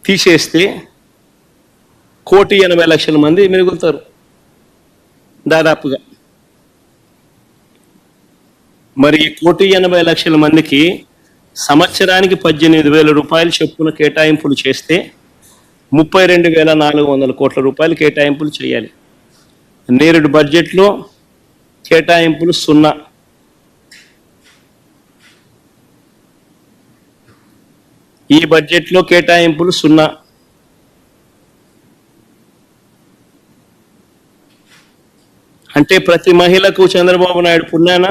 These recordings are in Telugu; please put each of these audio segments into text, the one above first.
తీసేస్తే 1,80,00,000 మంది మిగులుతారు దాదాపుగా. మరి 1,80,00,000 మందికి సంవత్సరానికి 18,000 రూపాయలు చొప్పున కేటాయింపులు చేస్తే 32,400 కోట్ల రూపాయలు కేటాయింపులు చేయాలి. నేరుడు బడ్జెట్లో కేటాయింపులు 0. ఈ బడ్జెట్లో కేటాయింపులు 0. అంటే ప్రతి మహిళకు చంద్రబాబు నాయుడు పుణ్యాన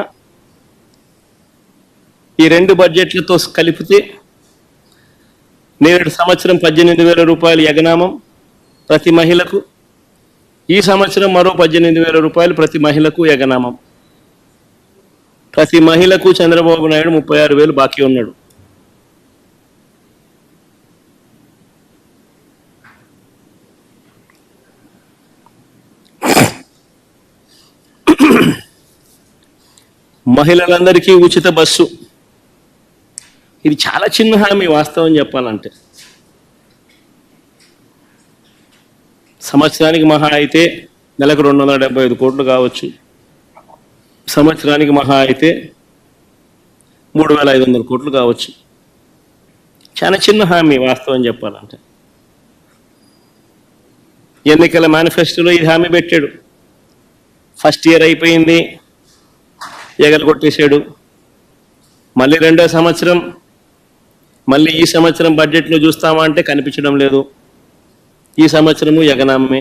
ఈ 2 బడ్జెట్లతో కలిపితే నేడు సంవత్సరం 18,000 రూపాయలు యగనామం ప్రతి మహిళకు, ఈ సంవత్సరం మరో 18,000 రూపాయలు ప్రతి మహిళకు యగనామం. ప్రతి మహిళకు చంద్రబాబు నాయుడు 36,000 బాకీ ఉన్నాడు. మహిళలందరికీ ఉచిత బస్సు, ఇది చాలా చిన్న హామీ వాస్తవం చెప్పాలంటే. సంవత్సరానికి మహా అయితే నెలకు 275 కోట్లు కావచ్చు, సంవత్సరానికి మహా అయితే 3,500 కోట్లు కావచ్చు. చాలా చిన్న హామీ వాస్తవం చెప్పాలంటే. ఎన్నికల మేనిఫెస్టోలో ఈ హామీ పెట్టాడు. ఫస్ట్ ఇయర్ అయిపోయింది, ఎగరగొట్టేశాడు. మళ్ళీ 2వ సంవత్సరం, మళ్ళీ ఈ సంవత్సరం బడ్జెట్లో చూస్తామా అంటే కనిపించడం లేదు. ఈ సంవత్సరము యగనామే.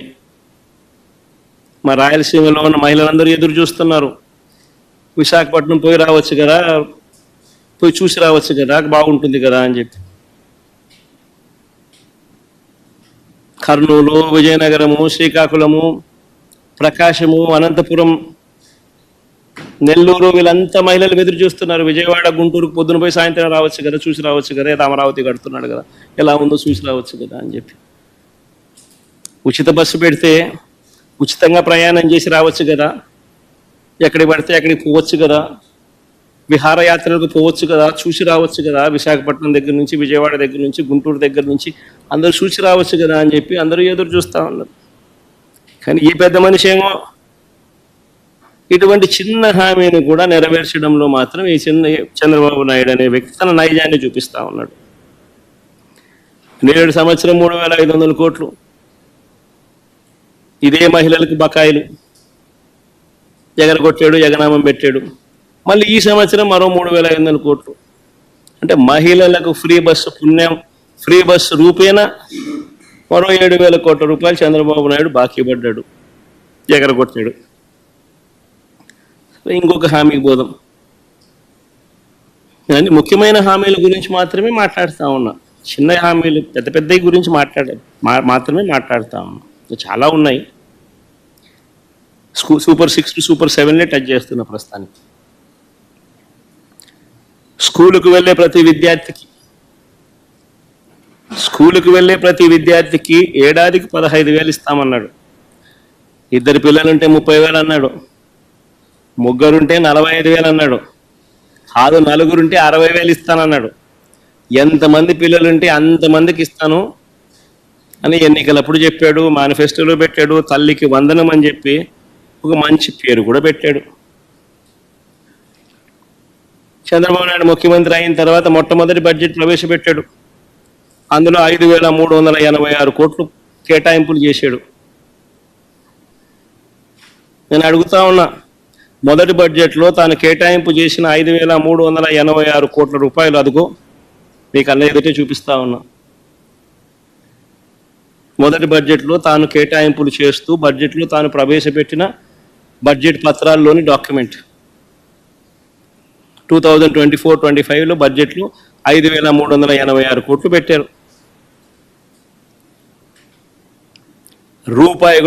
మా రాయలసీమలో ఉన్న మహిళలందరూ ఎదురు చూస్తున్నారు. విశాఖపట్నం పోయి రావచ్చు కదా, పోయి చూసి రావచ్చు కదా, బాగుంటుంది కదా అని చెప్పి. కర్నూలు, విజయనగరము, శ్రీకాకుళము, ప్రకాశము, అనంతపురం, నెల్లూరు, వీళ్ళంతా మహిళలు ఎదురు చూస్తున్నారు. విజయవాడ, గుంటూరుకు పొద్దున పోయి సాయంత్రం రావచ్చు కదా, చూసి రావచ్చు కదా, అమరావతి కడుతున్నాడు కదా, ఎలా ఉందో చూసి రావచ్చు కదా అని చెప్పి. ఉచిత బస్సు పెడితే ఉచితంగా ప్రయాణం చేసి రావచ్చు కదా, ఎక్కడికి పడితే అక్కడికి పోవచ్చు కదా, విహారయాత్రలకు పోవచ్చు కదా, చూసి రావచ్చు కదా, విశాఖపట్నం దగ్గర నుంచి, విజయవాడ దగ్గర నుంచి, గుంటూరు దగ్గర నుంచి అందరూ చూసి రావచ్చు కదా అని చెప్పి అందరూ ఎదురు చూస్తూ ఉన్నారు. కానీ ఈ పెద్ద మనిషి ఏమో ఇటువంటి చిన్న హామీని కూడా నెరవేర్చడంలో మాత్రం ఈ చంద్రబాబు నాయుడు అనే వ్యక్తి తన నైజాన్ని చూపిస్తూ ఉన్నాడు. నేడు సంవత్సరం 3,500 కోట్లు ఇదే మహిళలకు బకాయిలు ఎగరగొట్టాడు, యగనామం పెట్టాడు. మళ్ళీ ఈ సంవత్సరం మరో 3,500 కోట్లు. అంటే మహిళలకు ఫ్రీ బస్సు పుణ్యం, ఫ్రీ బస్సు రూపేణా మరో 7,000 కోట్ల రూపాయలు చంద్రబాబు నాయుడు బాకీ పడ్డాడు, ఎగరగొట్టాడు. ఇంకొక హామీకి పోదాం. కానీ ముఖ్యమైన హామీల గురించి మాత్రమే మాట్లాడుతూ ఉన్నా. చిన్న హామీలు, పెద్ద పెద్దవి గురించి మాత్రమే మాట్లాడుతూ ఉన్నా. చాలా ఉన్నాయి. సూపర్ 6 టు సూపర్ 7 టచ్ చేస్తున్న ప్రస్తుతానికి. స్కూలుకు వెళ్ళే ప్రతి విద్యార్థికి ఏడాదికి 15,000 ఇస్తామన్నాడు. 2 పిల్లలుంటే 30,000 అన్నాడు. 3 ఉంటే 45,000 అన్నాడు. కాదు 4 ఉంటే 60,000 ఇస్తానన్నాడు. ఎంతమంది పిల్లలుంటే అంతమందికి ఇస్తాను అని ఎన్నికలప్పుడు చెప్పాడు, మేనిఫెస్టోలో పెట్టాడు. తల్లికి వందనం అని చెప్పి ఒక మంచి పేరు కూడా పెట్టాడు. చంద్రబాబు నాయుడు ముఖ్యమంత్రి అయిన తర్వాత మొట్టమొదటి బడ్జెట్ ప్రవేశపెట్టాడు. అందులో 5,386 కోట్లు కేటాయింపులు చేశాడు. నేను అడుగుతా ఉన్నా, మొదటి బడ్జెట్లో తాను కేటాయింపు చేసిన 5,386 కోట్ల రూపాయలు అదుగో మీకు అన్న ఎదుటే చూపిస్తా ఉన్నా. మొదటి బడ్జెట్లో తాను కేటాయింపులు చేస్తూ బడ్జెట్లో తాను ప్రవేశపెట్టిన బడ్జెట్ పత్రాల్లోని డాక్యుమెంట్ 2024-25లో బడ్జెట్లో 5,386 కోట్లు పెట్టారు. రూపాయి